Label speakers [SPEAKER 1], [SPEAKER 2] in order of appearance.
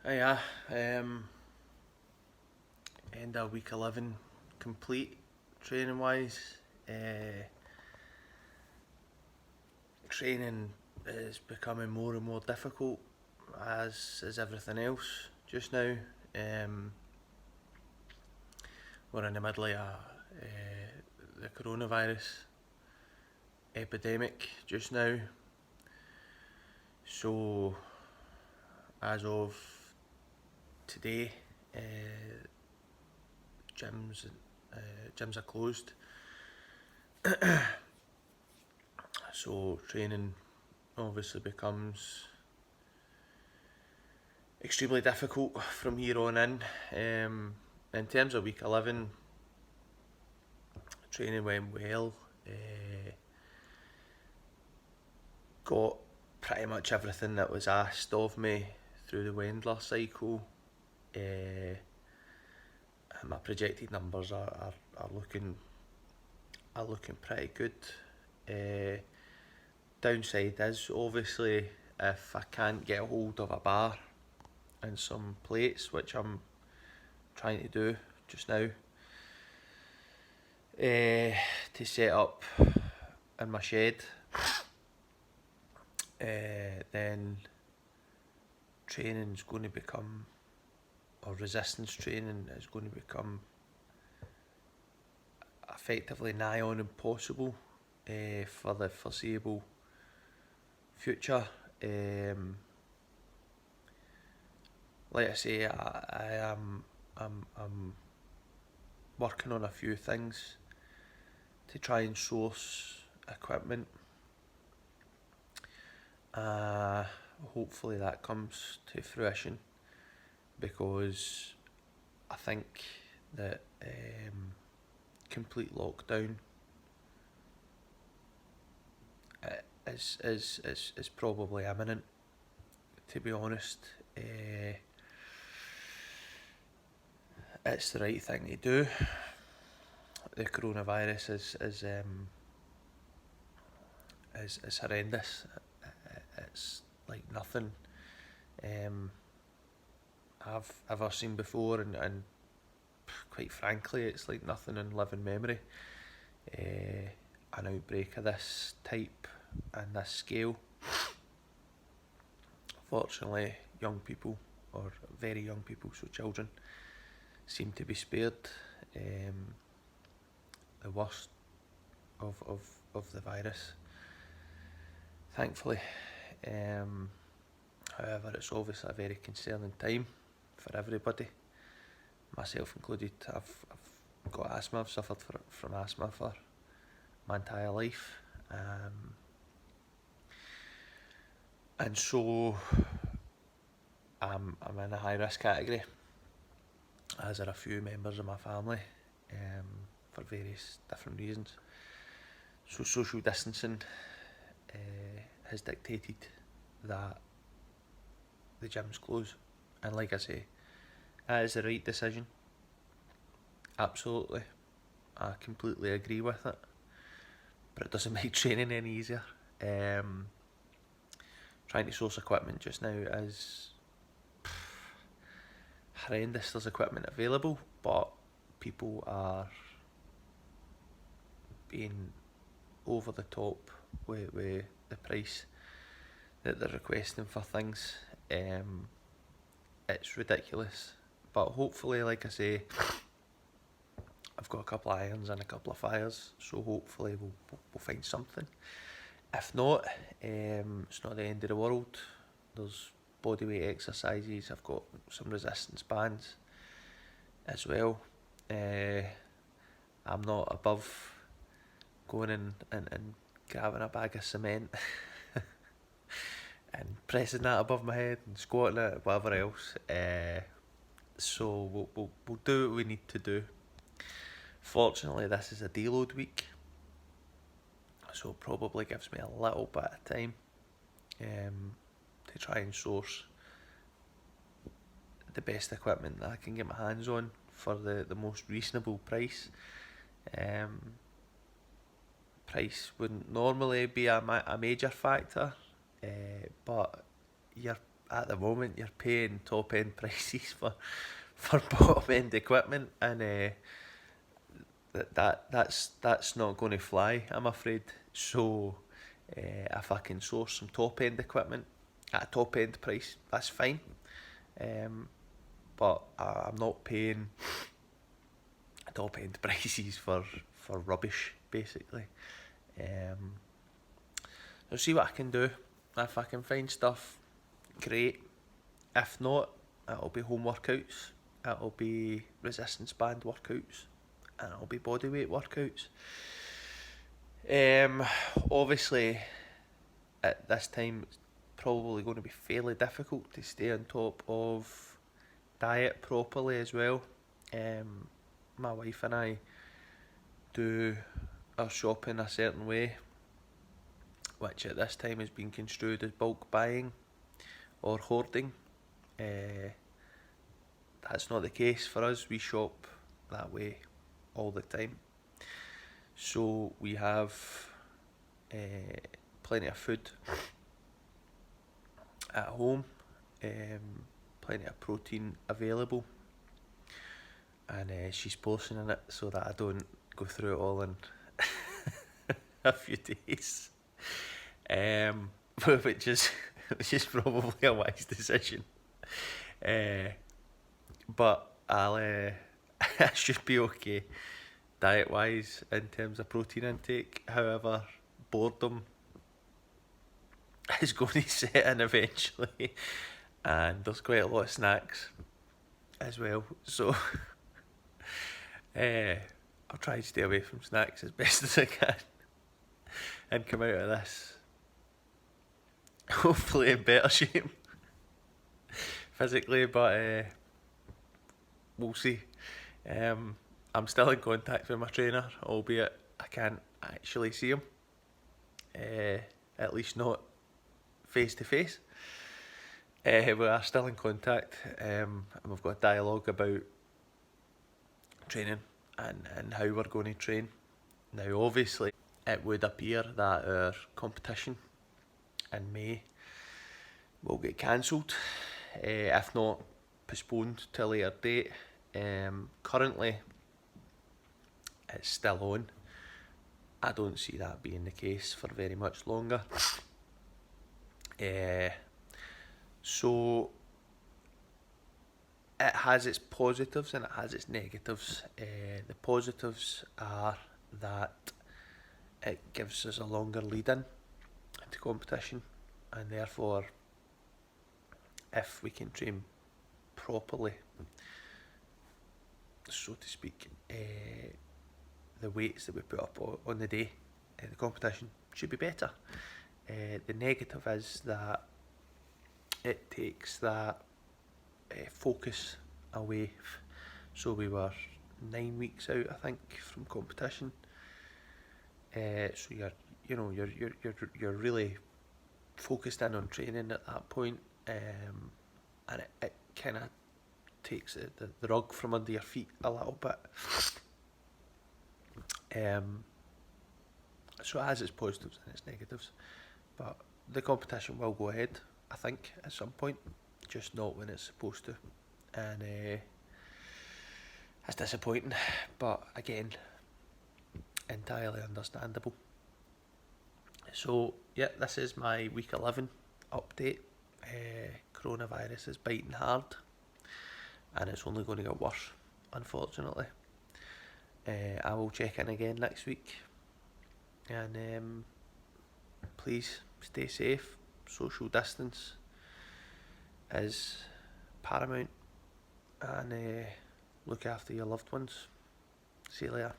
[SPEAKER 1] Yeah, end of week 11 complete training wise. Uh, Training is becoming more and more difficult, as is everything else just now. Um, we're in the middle of the coronavirus epidemic just now, so as of today, gyms gyms are closed. So training obviously becomes extremely difficult from here on in. In terms of week 11, training went well. Got pretty much everything that was asked of me through the Wendler cycle. My projected numbers are looking pretty good. Downside is obviously if I can't get a hold of a bar and some plates, which I'm trying to do just now, to set up in my shed, then training's going to become, or resistance training is going to become effectively nigh on impossible for the foreseeable future. Like I say, I'm working on a few things to try and source equipment. Hopefully that comes to fruition, because I think that complete lockdown is probably imminent, to be honest. It's the right thing to do. The coronavirus is horrendous. It's like nothing I've ever seen before, and quite frankly, it's like nothing in living memory. An outbreak of this type and this scale. Fortunately, young people, or very young people, so children, seem to be spared the worst of the virus, thankfully. However, it's obviously a very concerning time for everybody, myself included. I've got asthma. I've suffered from asthma for my entire life, and so I'm in a high risk category, as are a few members of my family, for various different reasons. So social distancing has dictated that the gyms close, and like I say, that is the right decision. Absolutely, I completely agree with it, but it doesn't make training any easier. Trying to source equipment just now is horrendous. There's equipment available, but people are being over the top with the price that they're requesting for things. It's ridiculous, but hopefully, like I say, I've got a couple of irons and a couple of fires, so hopefully we'll find something. If not, it's not the end of the world. There's bodyweight exercises. I've got some resistance bands as well. I'm not above going and grabbing a bag of cement and pressing that above my head and squatting it, whatever else. So we'll do what we need to do. Fortunately, this is a deload week, so it probably gives me a little bit of time to try and source the best equipment that I can get my hands on for the most reasonable price. Price wouldn't normally be a major factor, but you're at the moment you're paying top end prices for bottom end equipment, and that's not going to fly, I'm afraid. So if I can source some top end equipment at a top end price, that's fine. But I'm not paying top end prices for rubbish, basically. I'll see what I can do. If I can find stuff, great. If not, it'll be home workouts, it'll be resistance band workouts, and it'll be bodyweight workouts. Obviously, at this time, it's probably going to be fairly difficult to stay on top of diet properly as well. My wife and I do our shopping a certain way, which at this time has been construed as bulk buying or hoarding. That's not the case for us. We shop that way all the time. So we have plenty of food at home, plenty of protein available, and she's portioning it so that I don't go through it all in a few days, which is probably a wise decision. But I'll I should be okay diet wise in terms of protein intake. However, boredom is going to set in eventually, and there's quite a lot of snacks as well. So I'll try and stay away from snacks as best as I can and come out of this hopefully in better shape physically, but we'll see. I'm still in contact with my trainer, albeit I can't actually see him, at least not face to face. We are still in contact, and we've got a dialogue about training and how we're going to train. Now, obviously, it would appear that our competition in May will get cancelled, if not postponed to a later date. Currently, it's still on. I don't see that being the case for very much longer. So it has its positives and it has its negatives. The positives are that it gives us a longer lead in into competition, and therefore if we can train properly, so to speak, the weights that we put up on the day, the competition should be better. The negative is that it takes that focus away. So we were 9 weeks out, I think, from competition. So you're really focused in on training at that point, and it kind of takes the rug from under your feet a little bit. So it has its positives and its negatives, but the competition will go ahead, I think, at some point, just not when it's supposed to, and that's disappointing, but again, entirely understandable. So yeah, this is my week 11 update. Coronavirus is biting hard, and it's only going to get worse, unfortunately. I will check in again next week, and please stay safe. Social distance is paramount, and look after your loved ones. See you later.